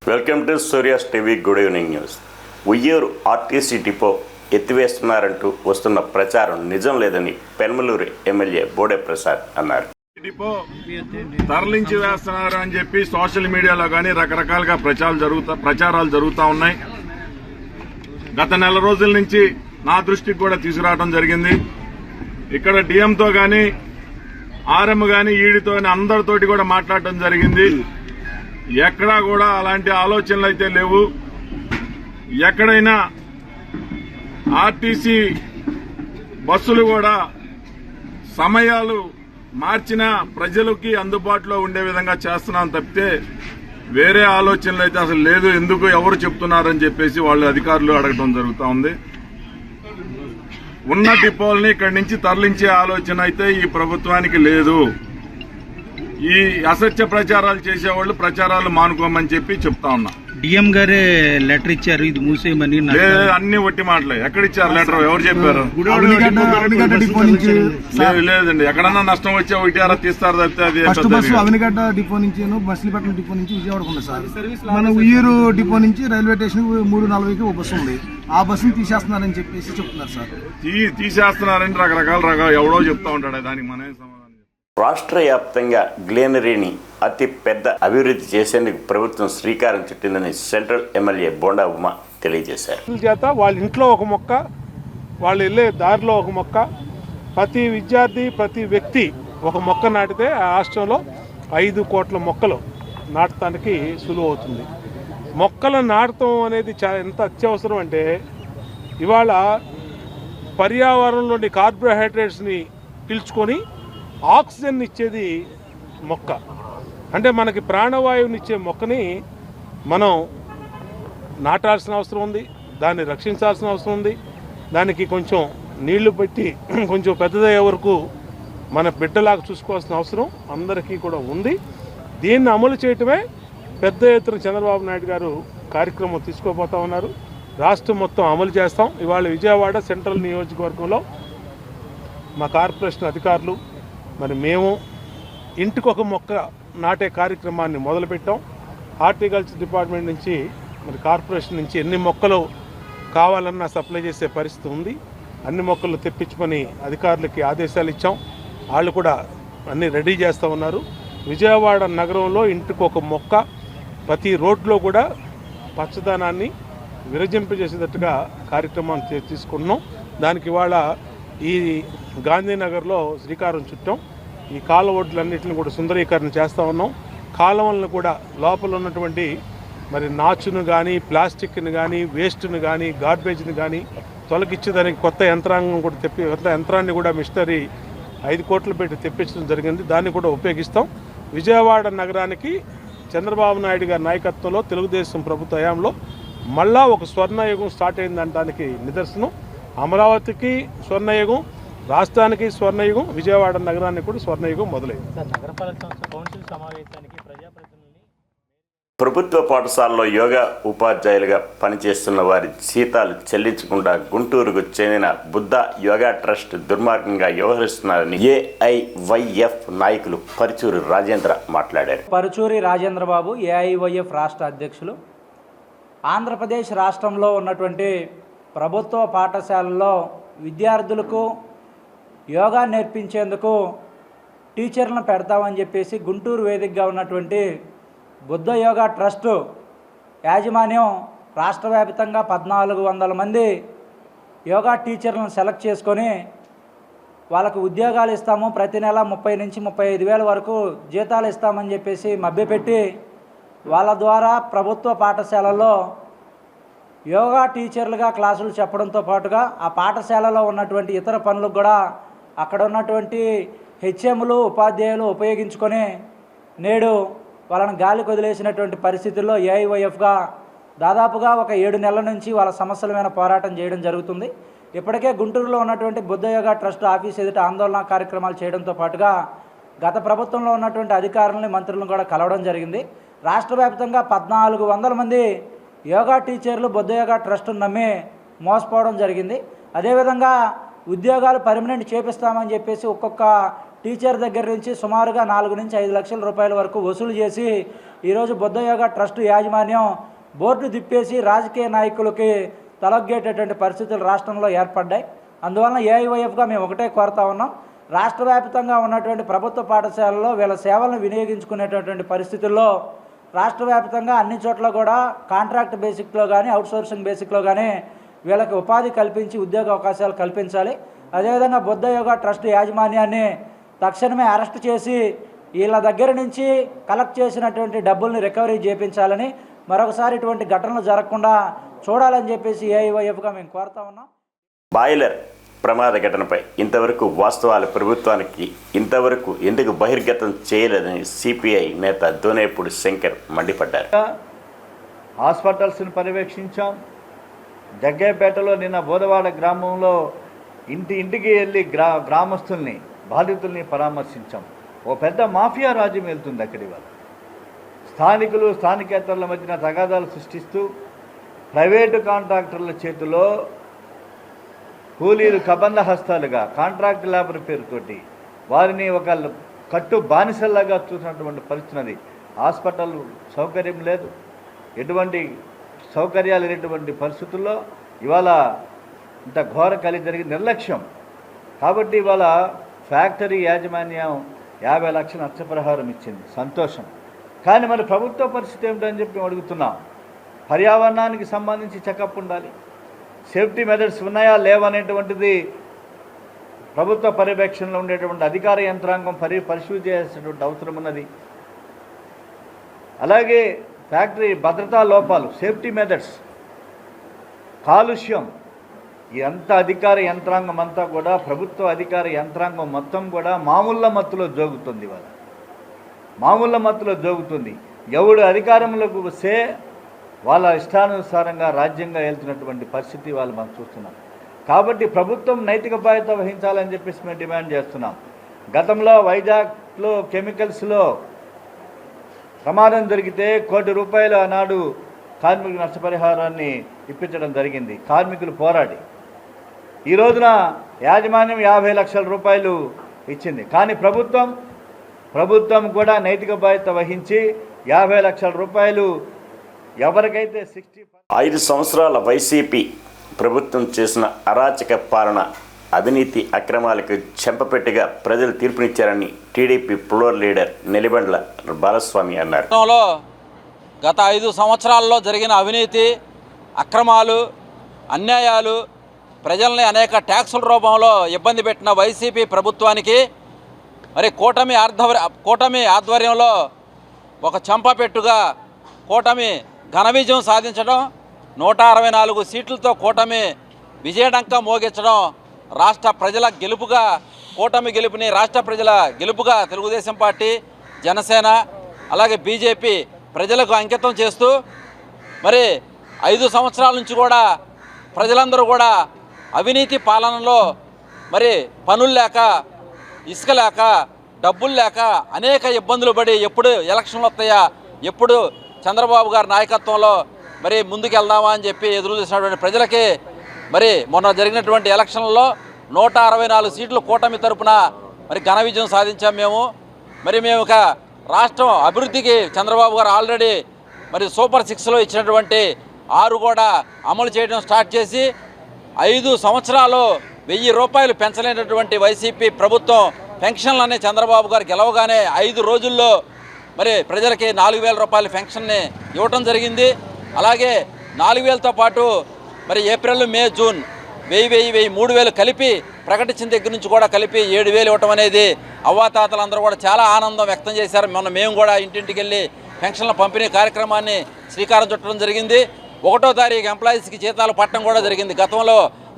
Welcome to Surya's TV good evening news. Uyyuru RTC depot ఎత్తివేస్తున్నారంటూ వస్తున్న ప్రచారం నిజం లేదని పెనమలూరు ఎమ్మెల్యే బోడే ప్రసాద్ అన్నారు. డిపో తరలించి వేస్తున్నారు అని చెప్పి సోషల్ మీడియాలో కానీ రకరకాలుగా ప్రచారాలు జరుగుతూ ఉన్నాయి. గత నెల రోజుల నుంచి నా దృష్టికి కూడా తీసుకురావడం జరిగింది. ఇక్కడ డిఎంతో కానీ ఆర్ఎం కానీ ఈడితో అందరితోటి కూడా మాట్లాడటం జరిగింది. ఎక్కడా కూడా అలాంటి ఆలోచనలు అయితే లేవు. ఎక్కడైనా ఆర్టీసీ బస్సులు కూడా సమయాలు మార్చినా ప్రజలకి అందుబాటులో ఉండే విధంగా చేస్తున్నాం తప్పితే వేరే ఆలోచనలు అయితే అసలు లేదు. ఎందుకు ఎవరు చెప్తున్నారని చెప్పేసి వాళ్ళు అధికారులు అడగడం జరుగుతూ ఉంది. ఉన్న డిపోల్ని ఇక్కడి నుంచి తరలించే ఆలోచన అయితే ఈ ప్రభుత్వానికి లేదు. ఈ అసత్య ప్రచారాలు చేసేవాళ్ళు ప్రచారాలు మానుకోమని చెప్పి చెప్తా ఉన్నా. డిఎం గారే లెటర్ ఇచ్చారు ఇది మూసేయమని. అన్ని ఒట్టి మాటలే. ఎక్కడ ఇచ్చారు లెటర్? ఎవరు చెప్పారు? లేదండి, ఎక్కడన్నా నష్టం వచ్చే ఒకటి తీస్తారు తప్పితే అది అవినిగడ్డ డిపో నుంచి మచిలీపట్నం డిపో నుంచి విజయవాడకు ఉంది సార్. మన ఉయ్యూరు డిపో నుంచి రైల్వే స్టేషన్ 3:40కి ఒక బస్సు ఉంది. ఆ బస్సును తీసేస్తున్నారని చెప్పేసి చెప్తున్నారు సార్. తీసేస్తున్నారని రకరకాల ఎవడో చెప్తా ఉంటాడు. దానికి మన రాష్ట్ర వ్యాప్తంగా గ్లేనరీని అతి పెద్ద అభివృద్ధి చేసేందుకు ప్రభుత్వం శ్రీకారం చుట్టిందని సెంట్రల్ ఎమ్మెల్యే బోండా ఉమా తెలియజేశారు. వాళ్ళ ఇంట్లో ఒక మొక్క, వాళ్ళు వెళ్ళే దారిలో ఒక మొక్క, ప్రతి విద్యార్థి ప్రతి వ్యక్తి ఒక మొక్క నాటితే ఆ రాష్ట్రంలో 5 కోట్ల మొక్కలు నాటడానికి సులువు అవుతుంది. మొక్కలు నాటడం అనేది ఎంత అత్యవసరం అంటే ఇవాళ పర్యావరణంలోని కార్బోహైడ్రేట్స్ని పీల్చుకొని ఆక్సిజన్ ఇచ్చేది మొక్క. అంటే మనకి ప్రాణవాయువునిచ్చే మొక్కని మనం నాటాల్సిన అవసరం ఉంది, దాన్ని రక్షించాల్సిన అవసరం ఉంది. దానికి కొంచెం నీళ్లు పెట్టి కొంచెం పెద్దదయ్యే వరకు మన బిడ్డలాగా చూసుకోవాల్సిన అవసరం అందరికీ కూడా ఉంది. దీన్ని అమలు చేయటమే పెద్ద ఎత్తున చంద్రబాబు నాయుడు గారు కార్యక్రమం తీసుకోబోతా ఉన్నారు. రాష్ట్రం మొత్తం అమలు చేస్తాం. ఇవాళ విజయవాడ సెంట్రల్ నియోజకవర్గంలో మా కార్పొరేషన్ అధికారులు మరి మేము ఇంటికొక మొక్క నాటే కార్యక్రమాన్ని మొదలుపెట్టాం. హార్టికల్చర్ డిపార్ట్మెంట్ నుంచి మరి కార్పొరేషన్ నుంచి ఎన్ని మొక్కలు కావాలన్నా సప్లై చేసే పరిస్థితి ఉంది. అన్ని మొక్కలు తెప్పించమని అధికారులకి ఆదేశాలు ఇచ్చాం. వాళ్ళు కూడా అన్నీ రెడీ చేస్తూ ఉన్నారు. విజయవాడ నగరంలో ఇంటికొక మొక్క, ప్రతి రోడ్లో కూడా పచ్చదనాన్ని విరజింపజేసేటట్టుగా కార్యక్రమాన్ని తీసుకున్నాం. దానికి ఇవాళ ఈ గాంధీనగర్లో శ్రీకారం చుట్టాం. ఈ కాలువలన్నింటిని కూడా సుందరీకరణ చేస్తూ ఉన్నాం. కాలువలను కూడా లోపల ఉన్నటువంటి మరి నాచును కానీ ప్లాస్టిక్ని కానీ వేస్ట్ని కానీ గార్బేజ్ని కానీ తొలగించేదానికి కొత్త యంత్రాంగం కూడా కొత్త యంత్రాన్ని కూడా మిషనరీ 5 కోట్లు పెట్టి తెప్పించడం జరిగింది. దాన్ని కూడా ఉపయోగిస్తాం. విజయవాడ నగరానికి చంద్రబాబు నాయుడు గారి నాయకత్వంలో తెలుగుదేశం ప్రభుత్వ హయాంలో మళ్ళా ఒక స్వర్ణయుగం స్టార్ట్ అయిందనడానికి నిదర్శనం. అమరావతికి స్వర్ణయుగం, రాష్ట్రానికి స్వర్ణయుగం, విజయవాడ నగరానికి కూడా స్వర్ణయుగం మొదలైంది. ప్రభుత్వ పాఠశాలలో యోగా ఉపాధ్యాయులుగా పనిచేస్తున్న వారి జీతాలు చెల్లించకుండా గుంటూరుకు చెందిన బుద్ధ యోగా ట్రస్ట్ దుర్మార్గంగా వ్యవహరిస్తున్నారని ఏఐవైఎఫ్ నాయకులు పరుచూరి రాజేంద్ర మాట్లాడారు. పరుచూరి రాజేంద్రబాబు ఏఐవైఎఫ్ రాష్ట్ర అధ్యక్షులు. ఆంధ్రప్రదేశ్ రాష్ట్రంలో ఉన్నటువంటి ప్రభుత్వ పాఠశాలల్లో విద్యార్థులకు యోగా నేర్పించేందుకు టీచర్లను పెడతామని చెప్పేసి గుంటూరు వేదికగా ఉన్నటువంటి బుద్ధ యోగా ట్రస్టు యాజమాన్యం రాష్ట్ర వ్యాప్తంగా 1400 మంది యోగా టీచర్లను సెలెక్ట్ చేసుకొని వాళ్ళకు ఉద్యోగాలు ఇస్తాము, ప్రతి నెల 30 నుంచి 35 వేల వరకు జీతాలు ఇస్తామని చెప్పేసి మభ్యపెట్టి వాళ్ళ ద్వారా ప్రభుత్వ పాఠశాలల్లో యోగా టీచర్లుగా క్లాసులు చెప్పడంతో పాటుగా ఆ పాఠశాలలో ఉన్నటువంటి ఇతర పనులకు కూడా అక్కడ ఉన్నటువంటి హెచ్ఎంలు ఉపాధ్యాయులు ఉపయోగించుకొని నేడు వాళ్ళని గాలికి వదిలేసినటువంటి పరిస్థితుల్లో ఏఐవైఎఫ్గా దాదాపుగా ఒక 7 నెలల నుంచి వాళ్ళ సమస్యల మీద పోరాటం చేయడం జరుగుతుంది. ఇప్పటికే గుంటూరులో ఉన్నటువంటి బుద్ధ యోగా ట్రస్ట్ ఆఫీస్ ఎదుట ఆందోళన కార్యక్రమాలు చేయడంతో పాటుగా గత ప్రభుత్వంలో ఉన్నటువంటి అధికారులని మంత్రులను కూడా కలవడం జరిగింది. రాష్ట్ర వ్యాప్తంగా 1400 మంది యోగా టీచర్లు బుద్ధ యోగా ట్రస్టును నమ్మి మోసపోవడం జరిగింది. అదేవిధంగా ఉద్యోగాలు పర్మనెంట్ చేపిస్తామని చెప్పేసి ఒక్కొక్క టీచర్ దగ్గర నుంచి సుమారుగా 4 నుంచి 5 లక్షల రూపాయల వరకు వసూలు చేసి ఈరోజు బుద్ధ యోగా ట్రస్ట్ యాజమాన్యం బోర్డు తిప్పేసి రాజకీయ నాయకులకి తలొగ్గేటటువంటి పరిస్థితులు రాష్ట్రంలో ఏర్పడ్డాయి. అందువలన ఏఐవైఎఫ్గా మేము ఒకటే కోరుతా ఉన్నాం, రాష్ట్ర వ్యాప్తంగా ఉన్నటువంటి ప్రభుత్వ పాఠశాలల్లో వీళ్ళ సేవలను వినియోగించుకునేటటువంటి పరిస్థితుల్లో రాష్ట్ర వ్యాప్తంగా అన్ని చోట్ల కూడా కాంట్రాక్ట్ బేసిక్లో కానీ అవుట్సోర్సింగ్ బేసిక్లో కానీ వీళ్ళకి ఉపాధి కల్పించి ఉద్యోగ అవకాశాలు కల్పించాలి. అదేవిధంగా బుద్ధ యోగా ట్రస్ట్ యాజమాన్యాన్ని తక్షణమే అరెస్ట్ చేసి వీళ్ళ దగ్గర నుంచి కలెక్ట్ చేసినటువంటి డబ్బుల్ని రికవరీ చేయించాలని, మరొకసారి ఇటువంటి ఘటనలు జరగకుండా చూడాలని చెప్పేసి ఏఐవైఎఫ్గా మేము కోరుతా ఉన్నాం. బాయిలర్ ప్రమాద ఘటనపై ఇంతవరకు వాస్తవాలు ప్రభుత్వానికి ఇంతవరకు ఎందుకు బహిర్గతం చేయలేదని సిపిఐ నేత దోనేపూడి శంకర్ మండిపడ్డారు. హాస్పిటల్స్ని పర్యవేక్షించాం. జగ్గయ్యపేటలో నిన్న బోధవాడ గ్రామంలో ఇంటికి వెళ్ళి గ్రామస్తుల్ని బాధితుల్ని పరామర్శించాం. ఓ పెద్ద మాఫియా రాజ్యం వెళ్తుంది అక్కడి వల్ల. స్థానికులు స్థానికేతరుల మధ్యన తగాదాలు సృష్టిస్తూ ప్రైవేటు కాంట్రాక్టర్ల చేతిలో కూలీలు కబంధ హస్తాలుగా కాంట్రాక్ట్ లేబర్ పేరుతోటి వారిని ఒక కట్టు బానిసల్లాగా చూసినటువంటి పరిస్థితి. హాస్పిటల్ సౌకర్యం లేదు, ఎటువంటి సౌకర్యాలు లేనటువంటి పరిస్థితుల్లో ఇవాళ ఇంత ఘోర కలిగి జరిగిన నిర్లక్ష్యం. కాబట్టి ఇవాళ ఫ్యాక్టరీ యాజమాన్యం 50 లక్షల నష్టపరిహారం ఇచ్చింది, సంతోషం. కానీ మరి ప్రభుత్వ పరిస్థితి ఏమిటని చెప్పి మేము అడుగుతున్నాం. పర్యావరణానికి సంబంధించి చెకప్ ఉండాలి, సేఫ్టీ మెథడ్స్ ఉన్నాయా లేవనేటువంటిది ప్రభుత్వ పర్యవేక్షణలో ఉండేటువంటి అధికార యంత్రాంగం పరిశీలన చేయాల్సినటువంటి అవసరం ఉన్నది. అలాగే ఫ్యాక్టరీ భద్రతా లోపాలు, సేఫ్టీ మెథడ్స్, కాలుష్యం, ఎంత అధికార యంత్రాంగం అంతా కూడా ప్రభుత్వ అధికార యంత్రాంగం మొత్తం కూడా మామూళ్ళ మత్తులో జోగుతుంది. వాళ్ళ మామూళ్ళ మత్తులో జోగుతుంది. ఎవడు అధికారంలోకి వస్తే వాళ్ళ ఇష్టానుసారంగా రాజ్యంగా వెళ్తున్నటువంటి పరిస్థితి వాళ్ళు మనం చూస్తున్నాం. కాబట్టి ప్రభుత్వం నైతిక బాధ్యత వహించాలని చెప్పేసి మేము డిమాండ్ చేస్తున్నాం. గతంలో వైజాగ్లో కెమికల్స్లో ప్రమాదం జరిగితే ₹1 కోటి ఆనాడు కార్మికుల నష్టపరిహారాన్ని ఇప్పించడం జరిగింది, కార్మికులు పోరాడి. ఈ రోజున యాజమాన్యం ₹50 లక్షల ఇచ్చింది. కానీ ప్రభుత్వం కూడా నైతిక బాధ్యత వహించి ₹50 లక్షల ఎవరికైతే 5 సంవత్సరాల వైసీపీ ప్రభుత్వం చేసిన అరాచక పాలన, అవినీతి అక్రమాలకు చెంపపెట్టుగా ప్రజలు తీర్పునిచ్చారని TDP floor leader Nelibandla Balaswamy అన్నారు. గత 5 సంవత్సరాల్లో జరిగిన అవినీతి, అక్రమాలు, అన్యాయాలు, ప్రజల్ని అనేక ట్యాక్సుల రూపంలో ఇబ్బంది పెట్టిన వైసీపీ ప్రభుత్వానికి మరి కూటమి ఆధ్వర్యంలో ఒక చెంపపెట్టుగా కూటమి ఘన విజయం సాధించడం, 164 సీట్లతో కూటమి విజయడంకా మోగించడం, రాష్ట్ర ప్రజల గెలుపుగా, కూటమి గెలుపుని రాష్ట్ర ప్రజల గెలుపుగా తెలుగుదేశం పార్టీ, జనసేన అలాగే బీజేపీ ప్రజలకు అంకితం చేస్తూ మరి 5 సంవత్సరాల నుంచి కూడా ప్రజలందరూ కూడా అవినీతి పాలనలో మరి పనులు లేక, ఇసుక లేక, డబ్బులు లేక అనేక ఇబ్బందులు పడి ఎప్పుడు ఎలక్షన్లు వస్తాయా, ఎప్పుడు చంద్రబాబు గారి నాయకత్వంలో మరి ముందుకెళ్దామా అని చెప్పి ఎదురు చూసినటువంటి ప్రజలకి మరి మొన్న జరిగినటువంటి ఎలక్షన్లలో 164 సీట్లు కూటమి తరపున మరి ఘన విజయం సాధించాం మేము. మేము ఇక రాష్ట్రం అభివృద్ధికి చంద్రబాబు గారు ఆల్రెడీ మరి సూపర్ 6లో ఇచ్చినటువంటి 6 కూడా అమలు చేయడం స్టార్ట్ చేసి 5 సంవత్సరాలు ₹1000 పెంచలేనటువంటి వైసీపీ ప్రభుత్వం పెన్షన్లనే చంద్రబాబు గారు గెలవగానే 5 రోజుల్లో మరి ప్రజలకి ₹4000 పెన్షన్ని ఇవ్వటం జరిగింది. అలాగే 4000తో పాటు మరి ఏప్రిల్, మే, జూన్ 1000 3000 కలిపి ప్రకటించిన దగ్గర నుంచి కూడా కలిపి 7000 ఇవ్వటం అనేది అవ్వాతాతలందరూ కూడా చాలా ఆనందం వ్యక్తం చేశారు. మొన్న మేము కూడా ఇంటింటికి వెళ్ళి పెన్షన్ల పంపిణీ కార్యక్రమాన్ని శ్రీకారం చుట్టడం జరిగింది. 1వ తారీఖు ఎంప్లాయీస్కి జీతాలు పట్టడం కూడా జరిగింది. గతంలో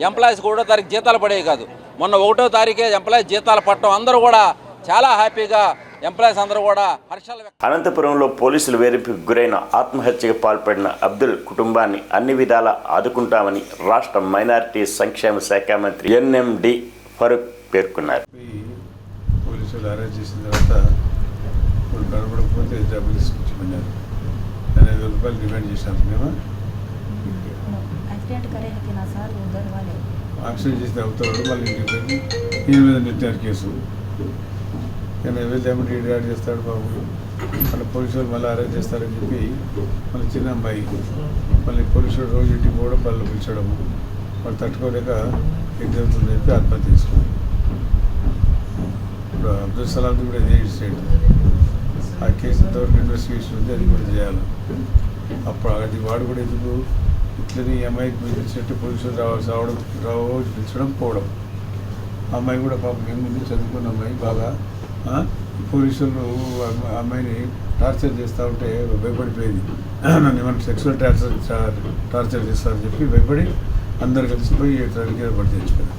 ఎంప్లాయీస్కి 1వ తారీఖు జీతాలు పడేవి కాదు, మొన్న 1వ తారీఖే ఎంప్లాయీస్ జీతాలు పట్టడం అందరూ కూడా చాలా హ్యాపీగా, ఎంప్లాయీస్ అందరూ కూడా హర్షాలు. అనంతపురంలో పోలీసులు వేధింపుకు గురైన ఆత్మహత్యకు పాల్పడిన అబ్దుల్ కుటుంబాన్ని అన్ని విధాలా ఆదుకుంటామని రాష్ట్ర మైనారిటీ సంక్షేమ శాఖ మంత్రి ఎన్ఎండి ఫరూక్ పేర్కొన్నారు. పోలీసులు అరెస్ట్ చేసిన తర్వాత ఇప్పుడు కనపడకపోతే డబ్బులు తీసుకొచ్చిపోయినారు. ₹10,000 డిమాండ్ చేశాం. మేము యాక్సిడెంట్ చేసిన అవుతాడు, మళ్ళీ ఇంటికి దీని మీద నెట్టారు కేసు. నేను వెళ్తామంటే ఈడు యాడ్ చేస్తాడు బాబు, మళ్ళీ పోలీసు వాళ్ళు మళ్ళీ అరెస్ట్ చేస్తారని చెప్పి మళ్ళీ చిన్న అమ్మాయి మళ్ళీ పోలీసు వాళ్ళు రోజు ఇంటికి పోవడం వాళ్ళు పిలిచడము, వాళ్ళు తట్టుకోలేక ఏం జరుగుతుందని చెప్పి ఆత్మహత్య చేసుకున్నాం. ఇప్పుడు అబ్దుల్ సలాంది కూడా ఇదే స్టేట్. ఆ కేసు ఇంతవరకు ఇన్వెస్టిగేషన్ ఉంది, అది కూడా చేయాలి. అప్పుడు అది వాడు కూడా ఎందుకు ఇట్లని ఈ అమ్మాయికి పిలిచినట్టు పోలీసులు రోజు పిలిచడం పోవడం. ఆ అమ్మాయి కూడా పాపం ఏముంది చదువుకున్న అమ్మాయి బాగా పోలీసులు అమ్మాయిని టార్చర్ చేస్తూ ఉంటే భయపడిపోయింది. నన్ను ఏమైనా సెక్సువల్ టార్చర్ చేస్తారని చెప్పి భయపడి అందరు కలిసిపోయి తనిఖీలో పడి తెచ్చుకున్నారు.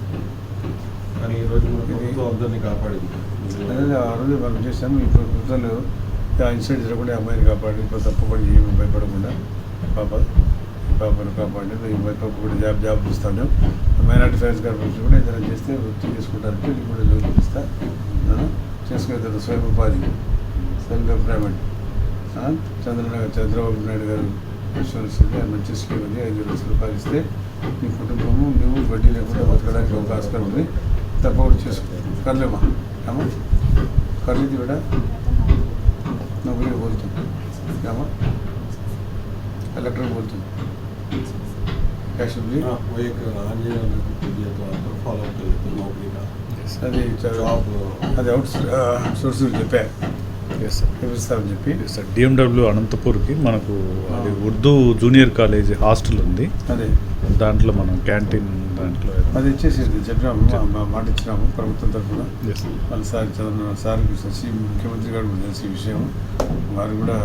ఆ రోజు మనం చేసాము. ఇప్పుడు ప్రభుత్వాలు ఇన్సిడెంట్ జరగకుండా అమ్మాయిని కాపాడి ఇప్పుడు తప్పబడి ఏమి భయపడకుండా పాపను కాపాడి పాప కూడా జాబ్ ఇస్తాను. మైనార్టీ ఫైనాన్స్ కార్పొరేషన్ కూడా ఏదైనా చేస్తే వృత్తి చేసుకుంటారంటే ఇది కూడా లోన్ ఇస్తా చేసుకునే స్వయం ఉపాధి సెల్ఫ్ ఎంప్లాయ్మెంట్. చంద్రబాబు నాయుడు గారు విశ్వసిస్తే మంచి స్కీమ్ ఉంది. 5,00,000 రూపాయలు ఇస్తే మీ కుటుంబము నువ్వు వడ్డీ లేకుండా బతకడానికి ఒక ఆస్కారం ఉంది. తప్పకుండా చేసుకో కర్లేమా అమ్మా కర్లేదు కూడా नौकरी बोलते क्या कलेक्टर बोलते क्या शुभ जी वो एक दिया तो आप फॉलो कर लेते नौकरी का अरे चलो अरे అవుట్సోర్సింగ్ చెప్పా చెప్పి సార్ డిఎండబ్ల్యూ అనంతపూర్కి మనకు అది ఉర్దూ జూనియర్ కాలేజ్ హాస్టల్ ఉంది. అదే దాంట్లో మనం క్యాంటీన్ దాంట్లో అది ఇచ్చేసేది చెప్పినాము, మాట ఇచ్చినాము ప్రభుత్వం తరఫున. మళ్ళీ సార్ ముఖ్యమంత్రి గారు కూడా తెలిసి ఈ విషయం, వారు కూడా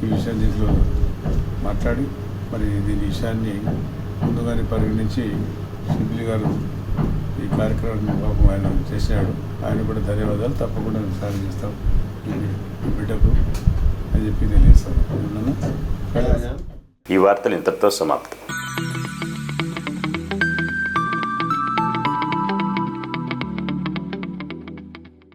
ఈ విషయం దీంట్లో మాట్లాడి మరి దీని విషయాన్ని ముందుగానే పరిగణించి సిబ్లి గారు ఈ కార్యక్రమాన్ని పాపం ఆయన చేసినాడు. ఆయన కూడా ధన్యవాదాలు, తప్పకుండా సాయం చేస్తాం ఈ బిడ్డకు అని చెప్పి తెలియజేస్తాను. ఈ వార్తలు ఇంతటితో సమాప్తం.